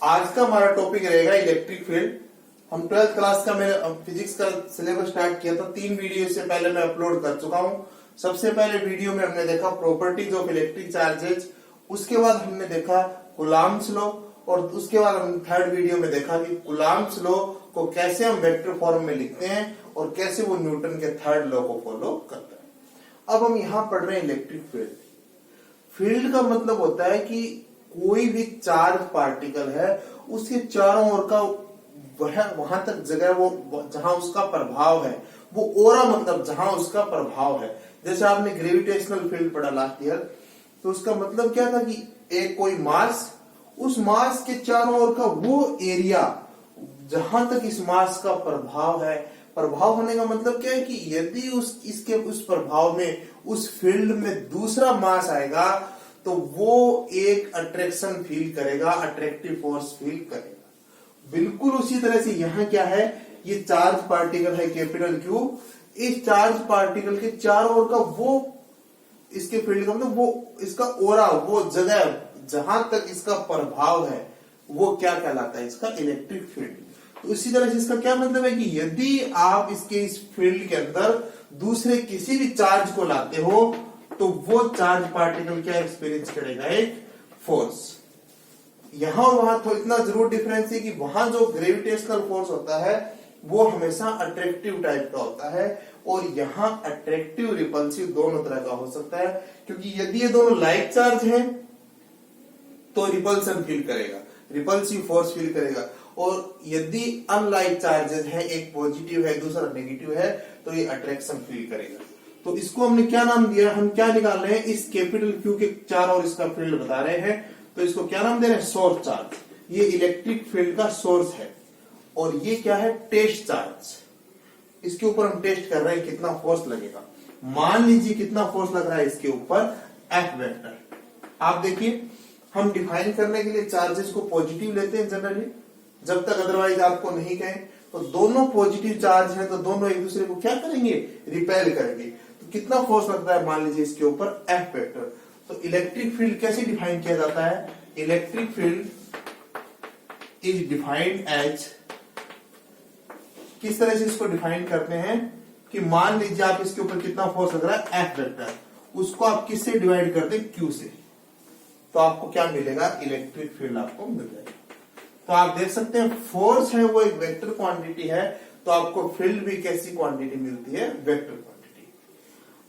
आज का हमारा टॉपिक रहेगा इलेक्ट्रिक फील्ड। हम 12th क्लास का मैंने फिजिक्स का सिलेबस स्टार्ट किया था। 3 वीडियो से पहले मैं अपलोड कर चुका हूं। सबसे पहले वीडियो में हमने देखा प्रॉपर्टीज ऑफ इलेक्ट्रिक चार्जेज, उसके बाद हमने देखा कूलॉम्स लॉ, और उसके बाद हम थर्ड वीडियो में देखा कि कूलॉम्स लॉ को कैसे हम वेक्टर फॉर्म में लिखते हैं और कैसे वो न्यूटन के थर्ड लॉ को फॉलो करता है। अब हम यहाँ पढ़ रहे हैं इलेक्ट्रिक फील्ड। फील्ड का मतलब होता है कि कोई भी चार्ज पार्टिकल है उसके चारों ओर का वहां तक जगह वो जहां उसका प्रभाव है, वो ओरा मतलब जहां उसका प्रभाव है। जैसे आपने ग्रेविटेशनल फील्ड पढ़ा लास्ट ईयर, तो उसका मतलब क्या था कि एक कोई मास, उस मास के चारों ओर का वो एरिया जहां तक इस मास का प्रभाव है। प्रभाव होने का मतलब क्या है कि यदि उस प्रभाव में, उस फील्ड में दूसरा मास आएगा तो वो एक अट्रैक्शन फील करेगा, अट्रैक्टिव फोर्स फील करेगा। बिल्कुल उसी तरह से यहाँ क्या है, ये चार्ज पार्टिकल है कैपिटल क्यू। इस चार्ज पार्टिकल के चारों ओर का वो, इसके फील्ड का मतलब वो इसका ओरा, वो जगह जहां तक इसका प्रभाव है, वो क्या कहलाता है, इसका इलेक्ट्रिक फील्ड। तो इसी तरह से इसका क्या मतलब है कि यदि आप इस फील्ड के अंदर दूसरे किसी भी चार्ज को लाते हो तो वो चार्ज पार्टिकल क्या एक्सपीरियंस करेगा, एक फोर्स। यहां और वहां तो इतना जरूर डिफरेंस है कि वहां जो ग्रेविटेशनल फोर्स होता है वो हमेशा अट्रैक्टिव टाइप का होता है, और यहाँ अट्रैक्टिव रिपल्सिव दोनों तरह का हो सकता है। क्योंकि यदि ये दोनों लाइक चार्ज हैं तो रिपल्सन फील करेगा, रिपल्सिव फोर्स फील करेगा, और यदि अनलाइक चार्जेस है, एक पॉजिटिव है दूसरा नेगेटिव है, तो ये अट्रैक्शन फील करेगा। तो इसको हमने क्या नाम दिया, हम क्या निकाल रहे हैं, इस कैपिटल क्यू के चारों ओर इसका फील्ड बता रहे हैं, तो इसको क्या नाम दे रहे हैं, सोर्स चार्ज। ये इलेक्ट्रिक फील्ड का सोर्स है। और ये क्या है, टेस्ट चार्ज। इसके ऊपर हम टेस्ट कर रहे हैं कितना फोर्स लगेगा। मान लीजिए कितना फोर्स लग रहा है इसके ऊपर, एफ वेक्टर। आप देखिए, हम डिफाइन करने के लिए चार्जेस को पॉजिटिव लेते हैं जनरली, जब तक अदरवाइज आपको नहीं कहें। तो दोनों पॉजिटिव चार्ज हैं तो दोनों एक दूसरे को क्या करेंगे, रिपेल करेंगे। तो कितना फोर्स लगता है, मान लीजिए इसके ऊपर एफ वेक्टर। तो इलेक्ट्रिक फील्ड कैसे डिफाइन किया जाता है, electric field is defined as, किस तरह से इसको डिफाइन करते हैं कि मान लीजिए आप इसके ऊपर कितना फोर्स लग रहा है, एफ वेक्टर, उसको आप किससे डिवाइड करते हैं, क्यू से, तो आपको क्या मिलेगा, इलेक्ट्रिक फील्ड आपको मिल जाएगा। तो आप देख सकते हैं फोर्स है वो एक वेक्टर क्वांटिटी है, तो आपको फील्ड भी कैसी क्वांटिटी मिलती है, वेक्टर क्वांटिटी।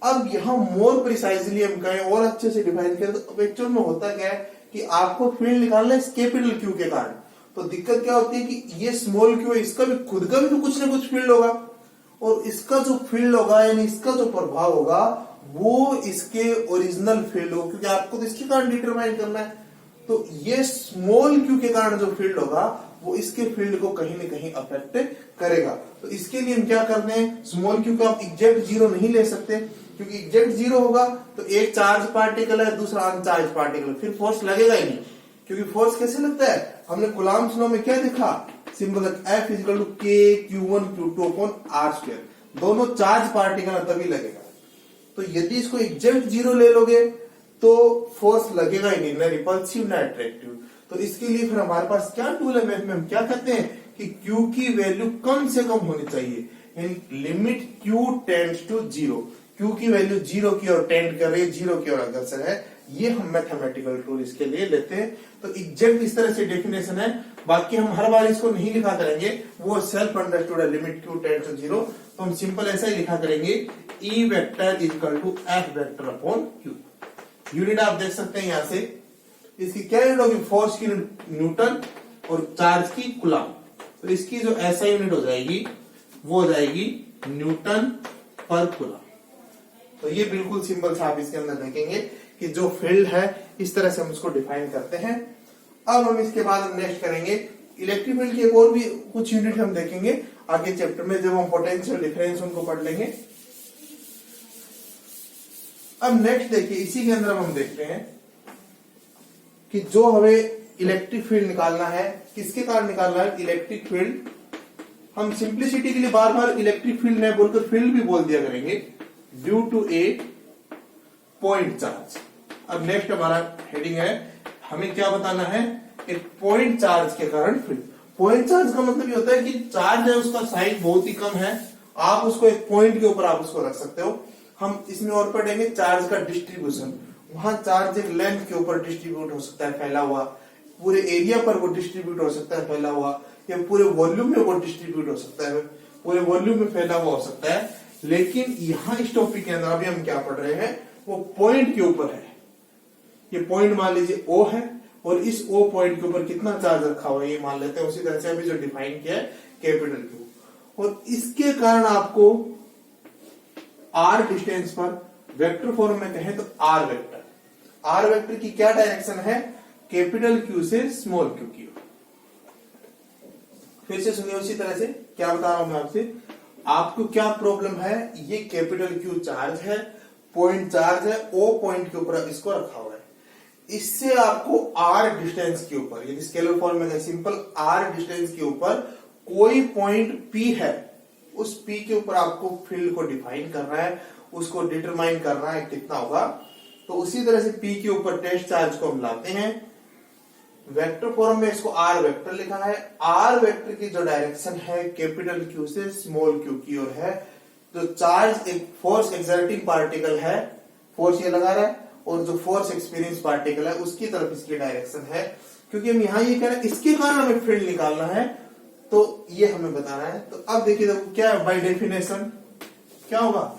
अब यहां मोर प्रिसाइजली हम कहें और अच्छे से डिफाइन करें तो एक्चुअल में होता क्या है कि आपको फील्ड निकालना है कैपिटल क्यू के कारण। तो दिक्कत क्या होती है कि ये स्मॉल क्यू है, इसका भी खुद का भी तो कुछ ना कुछ फील्ड होगा, और इसका जो फील्ड होगा यानी इसका जो प्रभाव होगा वो इसके ओरिजिनल फील्ड हो, क्योंकि आपको तो इसके कारण डिटरमाइन करना है। तो ये स्मॉल क्यू के कारण जो फील्ड होगा वो इसके फील्ड को कहीं ना कहीं अफेक्ट करेगा। तो इसके लिए हम क्या करते हैं, स्मॉल क्यू को आप एग्जैक्ट जीरो नहीं ले सकते, क्योंकि एग्जैक्ट जीरो होगा तो एक चार्ज पार्टिकल है दूसरा अनचार्ज पार्टिकल, फिर फोर्स लगेगा ही नहीं। क्योंकि फोर्स कैसे लगता है, हमने कूलॉम्स लॉ में क्या देखा, simple F equal to K Q1 Q2 upon R square, दोनों चार्ज पार्टिकल तभी लगेगा। तो यदि इसको एग्जैक्ट जीरो ले लोगे तो फोर्स लगेगा ही नहीं, ना रिपल्सिव ना अट्रैक्टिव। तो इसके लिए फिर हमारे पास क्या टूल है मैथ में, हम क्या कहते हैं कि Q की वैल्यू कम से कम होनी चाहिए, यानी limit Q tends to zero. Q की वैल्यू जीरो की ओर टेंड कर रही है, जीरो की ओर अग्रसर है, ये हम मैथमेटिकल टूल इसके लिए लेते हैं। तो एग्जैक्ट इस तरह से डेफिनेशन है, बाकी हम हर बार इसको नहीं लिखा करेंगे, वो सेल्फ अंडरस्टूड है, limit Q tends to zero. तो हम सिंपल ऐसा ही लिखा करेंगे, E vector is equal to F vector upon Q। Unit आप देख सकते हैं यहां से, इसकी क्या यूनिट होगी, फोर्स की न्यूटन और चार्ज की कूलॉम। तो इसकी जो ऐसा यूनिट हो जाएगी वो हो जाएगी न्यूटन पर कूलॉम। तो ये बिल्कुल सिंपल सा आप इसके अंदर देखेंगे कि जो फील्ड है इस तरह से हम इसको डिफाइन करते हैं। अब हम इसके बाद हम नेक्स्ट करेंगे इलेक्ट्रिक फील्ड की एक और भी कुछ यूनिट हम देखेंगे आगे चैप्टर में, जब हम पोटेंशियल डिफरेंस उनको पढ़ लेंगे। अब नेक्स्ट देखिए, इसी के अंदर हम देखते हैं कि जो हमें इलेक्ट्रिक फील्ड निकालना है, किसके कारण निकालना है, इलेक्ट्रिक फील्ड। हम सिंप्लिसिटी के लिए बार बार इलेक्ट्रिक फील्ड नहीं बोलकर फील्ड भी बोल दिया करेंगे, due to a point charge. अब नेक्स्ट हमारा हेडिंग है, हमें क्या बताना है, एक पॉइंट चार्ज के कारण फील्ड। पॉइंट चार्ज का मतलब ये होता है कि चार्ज है उसका साइज बहुत ही कम है, आप उसको एक पॉइंट के ऊपर आप उसको रख सकते हो। हम इसमें और पढ़ेंगे चार्ज का डिस्ट्रीब्यूशन। वहां चार्ज एक लेंथ के ऊपर डिस्ट्रीब्यूट हो सकता है फैला हुआ, पूरे एरिया पर वो डिस्ट्रीब्यूट हो सकता है फैला हुआ, या पूरे वॉल्यूम में वो डिस्ट्रीब्यूट हो सकता है, पूरे वॉल्यूम में फैला हुआ हो सकता है। लेकिन यहाँ इस टॉपिक के अंदर अभी हम क्या पढ़ रहे हैं, वो पॉइंट के ऊपर है। ये पॉइंट मान लीजिए O है और इस O पॉइंट के ऊपर कितना चार्ज रखा हुआ है ये मान लेते हैं। उसी तरह से अभी जो डिफाइन किया है कैपिटल Q, और इसके कारण आपको R डिस्टेंस पर वेक्टर फॉर्म में कहें तो R वेक्टर की क्या डायरेक्शन है, कैपिटल Q से स्मॉल q की। फिर से सुनिए उसी तरह से क्या बता रहा हूं मैं आपसे। आपको क्या प्रॉब्लम है, ये कैपिटल Q चार्ज है, पॉइंट चार्ज है, O पॉइंट के ऊपर इसको रखा हुआ है। इससे आपको R डिस्टेंस के ऊपर, यदि स्केलर फॉर्म में सिंपल R डिस्टेंस के ऊपर कोई पॉइंट P है, उस P के ऊपर आपको फील्ड को डिफाइन करना है, उसको डिटरमाइन करना है कितना होगा। तो उसी तरह से P के ऊपर टेस्ट चार्ज को हम लाते हैं, वेक्टर फॉर्म में इसको R वेक्टर लिखा है। R वेक्टर की जो डायरेक्शन है कैपिटल Q से स्मॉल q की ओर है। तो चार्ज एक फोर्स एक्सर्टिंग पार्टिकल है, फोर्स ये लगा रहा है, और जो फोर्स एक्सपीरियंस पार्टिकल है उसकी तरफ इसकी डायरेक्शन है। क्योंकि हम यहां ये कह रहे हैं इसके कारण हमें फील्ड निकालना है, तो ये हमें बताना है। तो अब देखिए देखो क्या है, बाय डेफिनेशन क्या होगा,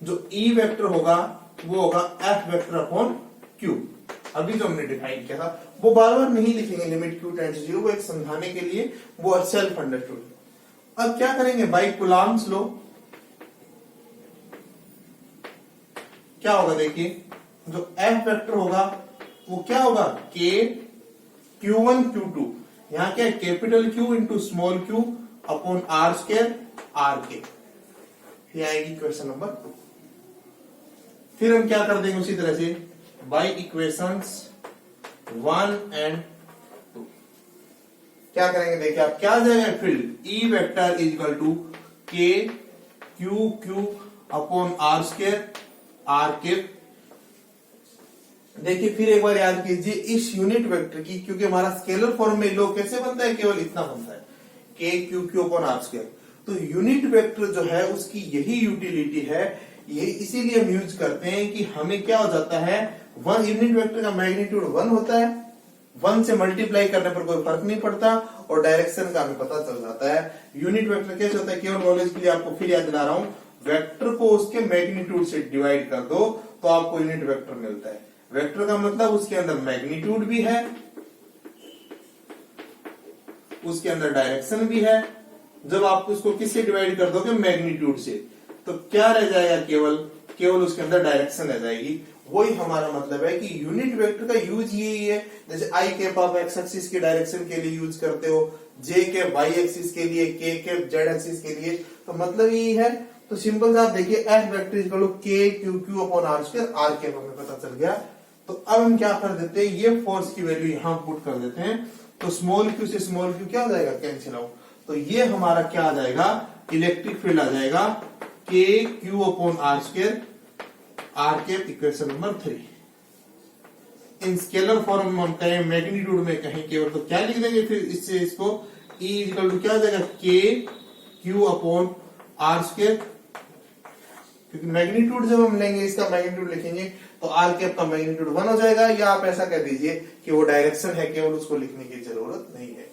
जो E वेक्टर होगा वो होगा F वेक्टर अपॉन Q। अभी जो हमने डिफाइन किया था वो बार बार नहीं लिखेंगे, लिमिट Q टेंड्स टू 0, वो एक समझाने के लिए, वो सेल्फ अंडरस्टूड। अब क्या करेंगे, बाय कूलम्ब्स लॉ क्या होगा, देखिए जो F वेक्टर होगा वो क्या होगा, K Q1 Q2, यहां क्या है capital Q into small q upon R square R के। ये आएगी क्वेश्चन नंबर 2। फिर हम क्या कर देंगे उसी तरह से बाय इक्वेशंस 1 एंड 2 क्या करेंगे, देखिए आप क्या आ जाएगा, field E vector is equal to K Q upon R square R के। देखिए फिर एक बार याद कीजिए इस यूनिट वेक्टर की, क्योंकि हमारा स्केलर फॉर्म में लो कैसे बनता है, केवल इतना बनता है K Q upon R square. तो यूनिट वेक्टर जो है उसकी यही यूटिलिटी है, ये इसीलिए हम यूज करते हैं कि हमें क्या हो जाता है, वन यूनिट वेक्टर का मैग्नीट्यूड 1 होता है, 1 से मल्टीप्लाई करने पर कोई फर्क नहीं पड़ता, और डायरेक्शन का हमें पता चल जाता है। यूनिट वेक्टर कैसे होता है, केवल नॉलेज के लिए आपको फिर याद दिला रहा हूं, वेक्टर को उसके मैग्नीट्यूड से डिवाइड कर दो तो आपको यूनिट वेक्टर मिलता है। वेक्टर का मतलब उसके अंदर मैग्नीट्यूड भी है, उसके अंदर डायरेक्शन भी है। जब आप उसको किससे डिवाइड कर दोगे, मैग्नीट्यूड से, तो क्या रह जाएगा, केवल उसके अंदर डायरेक्शन रह जाएगी। वही हमारा मतलब है कि यूनिट वेक्टर का यूज यही है। जैसे आई कैप आप एक्स एक्सिस की डायरेक्शन के लिए यूज करते हो, जे कैप वाई एक्सिस के लिए, के कैप जेड एक्सिस के लिए, तो मतलब यही है। तो सिंपल सा आप देखिए F vector is equal to K Q Q upon R square, R cap हमें पता चल गया। तो अब हम क्या कर देते हैं, ये फोर्स की वैल्यू यहां पुट कर देते हैं, तो स्मॉल क्यू से स्मॉल क्यू क्या हो जाएगा, कैंसिल आउट। तो ये हमारा क्या आ जाएगा, इलेक्ट्रिक फील्ड आ जाएगा K Q upon R square R cap, equation number 3। In scalar form में हम कहें, मैग्नीट्यूड में कहें केवल, तो क्या लिख देंगे फिर इससे, इसको E इक्वल टू क्या हो जाएगा, K Q upon R square, क्योंकि मैग्नीट्यूड जब हम लेंगे, इसका मैग्नीट्यूड लिखेंगे तो आर कैप का मैग्नीट्यूड 1 हो जाएगा, या आप ऐसा कह दीजिए कि वो डायरेक्शन है, केवल उसको लिखने की जरूरत नहीं है।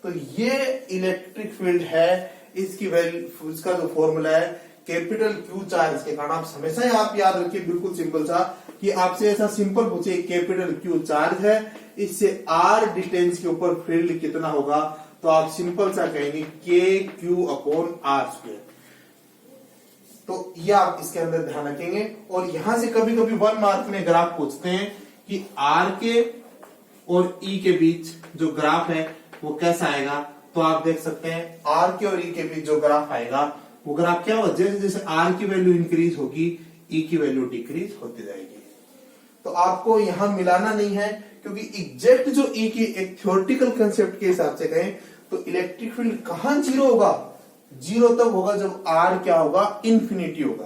तो ये इलेक्ट्रिक फील्ड है, इसकी वैल्यू, इसका जो फॉर्मूला है कैपिटल क्यू चार्ज के कारण। आप हमेशा आप याद रखिए, बिल्कुल सिंपल सा, कि आपसे ऐसा सिंपल पूछे कैपिटल क्यू चार्ज है, इससे आर डिस्टेंस के ऊपर फील्ड कितना होगा, तो आप सिंपल सा कहेंगे के क्यू अपॉन आर स्क्वायर। तो ये आप इसके अंदर ध्यान रखेंगे। और यहां से कभी कभी 1 मार्क में ग्राफ पूछते हैं कि आर के और ई के बीच जो ग्राफ है वो कैसा आएगा, तो आप देख सकते हैं आर के और ई के बीच जो ग्राफ आएगा, वो ग्राफ क्या होगा, जैसे जैसे आर की वैल्यू इंक्रीज होगी ई की वैल्यू डिक्रीज होती जाएगी। तो आपको यहां मिलाना नहीं है, क्योंकि एग्जैक्ट जो ई की एक थ्योरेटिकल कंसेप्ट के हिसाब से कहें तो इलेक्ट्रिक फील्ड कहां जीरो होगा, जीरो तब होगा जब आर क्या होगा, इंफिनिटी होगा।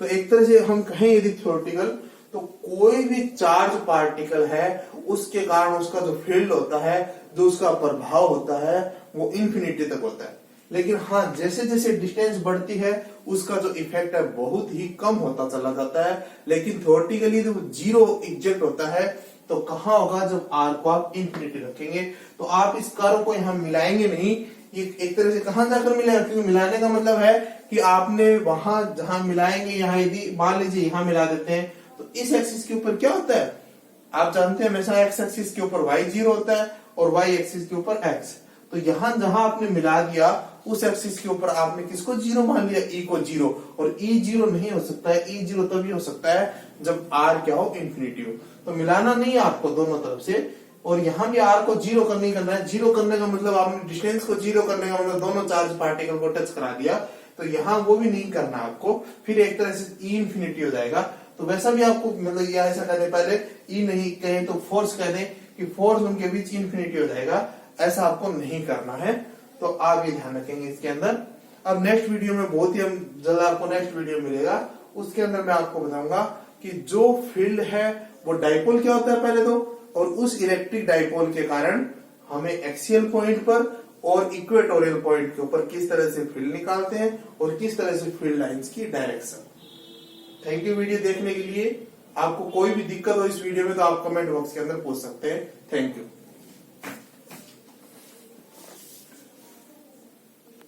तो एक तरह से हम कहें यदि थ्योरेटिकल, तो कोई भी चार्ज पार्टिकल है उसके कारण उसका जो फील्ड होता है, जो उसका प्रभाव होता है, वो इंफिनिटी तक होता है। लेकिन हाँ, जैसे जैसे डिस्टेंस बढ़ती है उसका जो इफेक्ट है बहुत ही कम होता चला जाता है। लेकिन थ्योरेटिकली जब जीरो एग्जैक्ट होता है तो कहाँ होगा, जब आर को आप इंफिनिटी रखेंगे तो आप इस कर्व को यहाँ मिलाएंगे नहीं, ये एक तरह से कहां जाकर मिलेगा, क्योंकि मिलाने का मतलब है कि आपने वहां जहां मिलाएंगे, यहाँ यदि मान लीजिए यहाँ मिला देते हैं तो इस एक्सिस के ऊपर क्या होता है, आप जानते हैं हमेशा एक्स एक्सिस के ऊपर वाई जीरो होता है और वाई एक्सिस के ऊपर एक्स। तो यहां जहां आपने मिला दिया उस एक्सिस के ऊपर आपने किसको जीरो मान लिया, ई को जीरो। और ई जीरो नहीं हो सकता है, ई जीरो तभी हो सकता है जब आर क्या हो, इंफिनिटी हो। तो मिलाना नहीं है आपको दोनों तरफ से, और यहाँ भी आर को जीरो करने करना है। जीरो करने का मतलब आपने डिस्टेंस को जीरो करने का मतलब दोनों चार्ज पार्टिकल को टच करा दिया, तो यहाँ वो भी नहीं करना आपको, फिर एक तरह से ई इंफिनिटी हो जाएगा। तो वैसा भी आपको मतलब ये ऐसा कहने पहले ई नहीं कहें तो फोर्स कह दें कि फोर्स उनके बीच इंफिनिटी हो जाएगा, ऐसा आपको नहीं करना है। तो आप ये ध्यान रखेंगे इसके अंदर। अब नेक्स्ट वीडियो में बहुत ही हम जल्द आपको नेक्स्ट वीडियो मिलेगा, उसके अंदर मैं आपको बताऊंगा कि जो फील्ड है वो डाइपोल क्या होता है पहले तो, और उस इलेक्ट्रिक डाइपोल के कारण हमें एक्सियल पॉइंट पर और इक्वेटोरियल पॉइंट के ऊपर किस तरह से फील्ड निकालते हैं और किस तरह से फील्ड लाइंस की डायरेक्शन। थैंक यू वीडियो देखने के लिए। आपको कोई भी दिक्कत हो इस वीडियो में तो आप कमेंट बॉक्स के अंदर पूछ सकते हैं। Thank you.